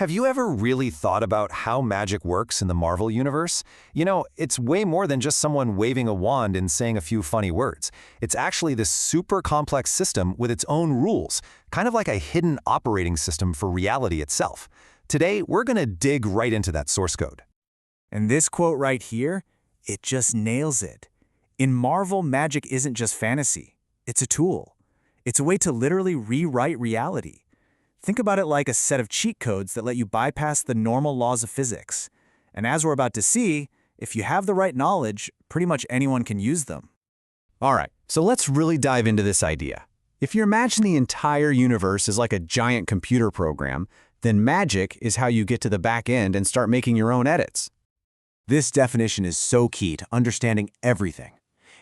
Have you ever really thought about how magic works in the Marvel Universe? You know, it's way more than just someone waving a wand and saying a few funny words. It's actually this super complex system with its own rules, kind of like a hidden operating system for reality itself. Today, we're going to dig right into that source code. And this quote right here, it just nails it. In Marvel, magic isn't just fantasy. It's a tool. It's a way to literally rewrite reality. Think about it like a set of cheat codes that let you bypass the normal laws of physics. And as we're about to see, if you have the right knowledge, pretty much anyone can use them. All right, so let's really dive into this idea. If you imagine the entire universe is like a giant computer program, then magic is how you get to the back end and start making your own edits. This definition is so key to understanding everything.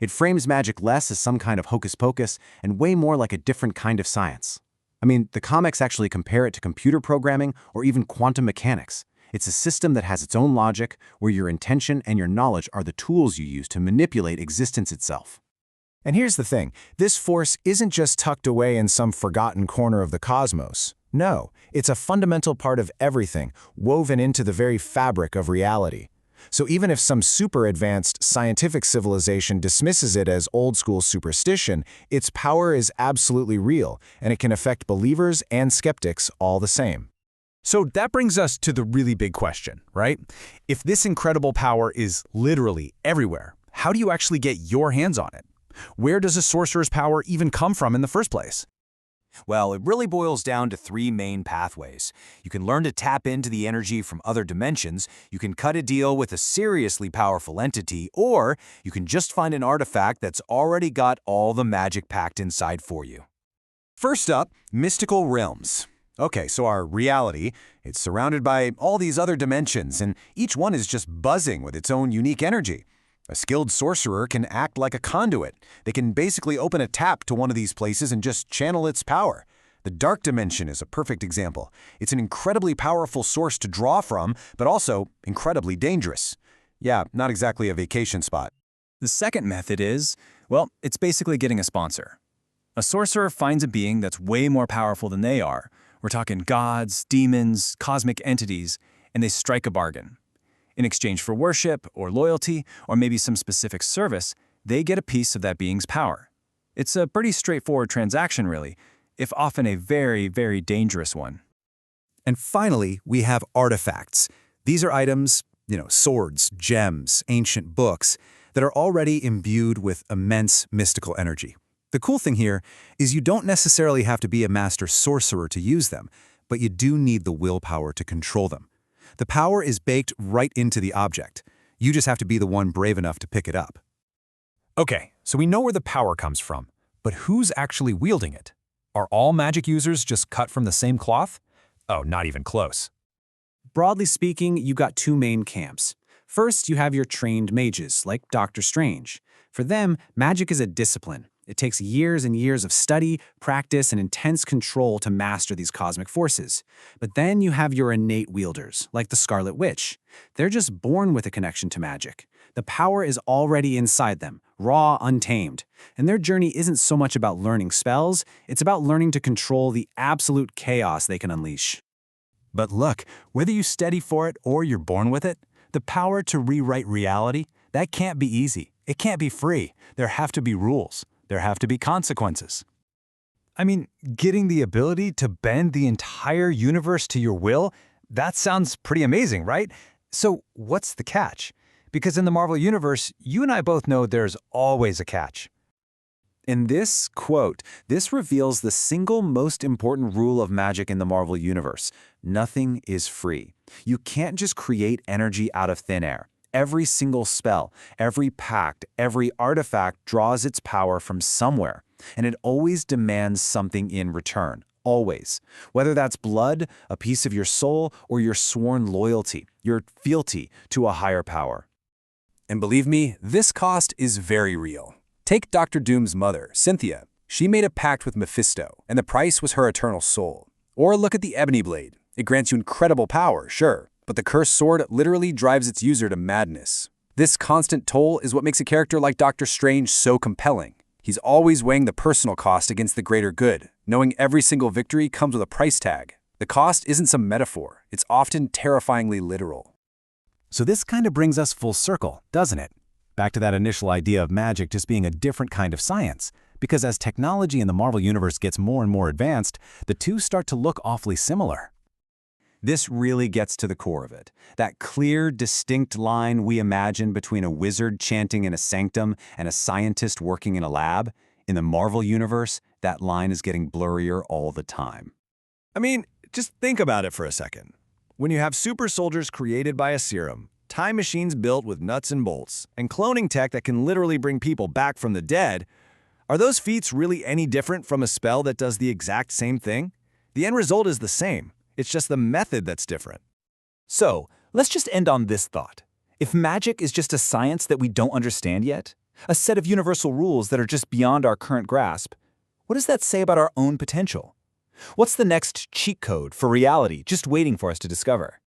It frames magic less as some kind of hocus pocus and way more like a different kind of science. I mean, the comics actually compare it to computer programming or even quantum mechanics. It's a system that has its own logic, where your intention and your knowledge are the tools you use to manipulate existence itself. And here's the thing, this force isn't just tucked away in some forgotten corner of the cosmos. No, it's a fundamental part of everything, woven into the very fabric of reality. So even if some super advanced scientific civilization dismisses it as old-school superstition, its power is absolutely real, and it can affect believers and skeptics all the same. So that brings us to the really big question, right? If this incredible power is literally everywhere, how do you actually get your hands on it? Where does a sorcerer's power even come from in the first place? Well, it really boils down to three main pathways. You can learn to tap into the energy from other dimensions, you can cut a deal with a seriously powerful entity, or you can just find an artifact that's already got all the magic packed inside for you. First up, mystical realms. Okay, so our reality, it's surrounded by all these other dimensions, and each one is just buzzing with its own unique energy. A skilled sorcerer can act like a conduit. They can basically open a tap to one of these places and just channel its power. The dark dimension is a perfect example. It's an incredibly powerful source to draw from, but also incredibly dangerous. Yeah, not exactly a vacation spot. The second method is, well, it's basically getting a sponsor. A sorcerer finds a being that's way more powerful than they are. We're talking gods, demons, cosmic entities, and they strike a bargain. In exchange for worship or loyalty or maybe some specific service, they get a piece of that being's power. It's a pretty straightforward transaction, really, if often a very, very dangerous one. And finally, we have artifacts. These are items, swords, gems, ancient books, that are already imbued with immense mystical energy. The cool thing here is you don't necessarily have to be a master sorcerer to use them, but you do need the willpower to control them. The power is baked right into the object. You just have to be the one brave enough to pick it up. Okay, so we know where the power comes from, but who's actually wielding it? Are all magic users just cut from the same cloth? Oh, not even close. Broadly speaking, you've got two main camps. First, you have your trained mages, like Doctor Strange. For them, magic is a discipline. It takes years and years of study, practice, and intense control to master these cosmic forces. But then you have your innate wielders, like the Scarlet Witch. They're just born with a connection to magic. The power is already inside them, raw, untamed. And their journey isn't so much about learning spells, it's about learning to control the absolute chaos they can unleash. But look, whether you study for it or you're born with it, the power to rewrite reality, that can't be easy. It can't be free. There have to be rules. There have to be consequences. I mean, getting the ability to bend the entire universe to your will, that sounds pretty amazing, right? So what's the catch? Because in the Marvel Universe, you and I both know there's always a catch. In this quote, this reveals the single most important rule of magic in the Marvel Universe. Nothing is free. You can't just create energy out of thin air. Every single spell, every pact, every artifact draws its power from somewhere, and it always demands something in return, always. Whether that's blood, a piece of your soul, or your sworn loyalty, your fealty to a higher power. And believe me, this cost is very real. Take Dr. Doom's mother, Cynthia. She made a pact with Mephisto, and the price was her eternal soul. Or look at the Ebony Blade. It grants you incredible power, sure, but the cursed sword literally drives its user to madness. This constant toll is what makes a character like Doctor Strange so compelling. He's always weighing the personal cost against the greater good, knowing every single victory comes with a price tag. The cost isn't some metaphor. It's often terrifyingly literal. So this kind of brings us full circle, doesn't it? Back to that initial idea of magic just being a different kind of science. Because as technology in the Marvel Universe gets more and more advanced, the two start to look awfully similar. This really gets to the core of it. That clear, distinct line we imagine between a wizard chanting in a sanctum and a scientist working in a lab. In the Marvel Universe, that line is getting blurrier all the time. I mean, just think about it for a second. When you have super soldiers created by a serum, time machines built with nuts and bolts, and cloning tech that can literally bring people back from the dead, are those feats really any different from a spell that does the exact same thing? The end result is the same. It's just the method that's different. So, let's just end on this thought. If magic is just a science that we don't understand yet, a set of universal rules that are just beyond our current grasp, what does that say about our own potential? What's the next cheat code for reality just waiting for us to discover?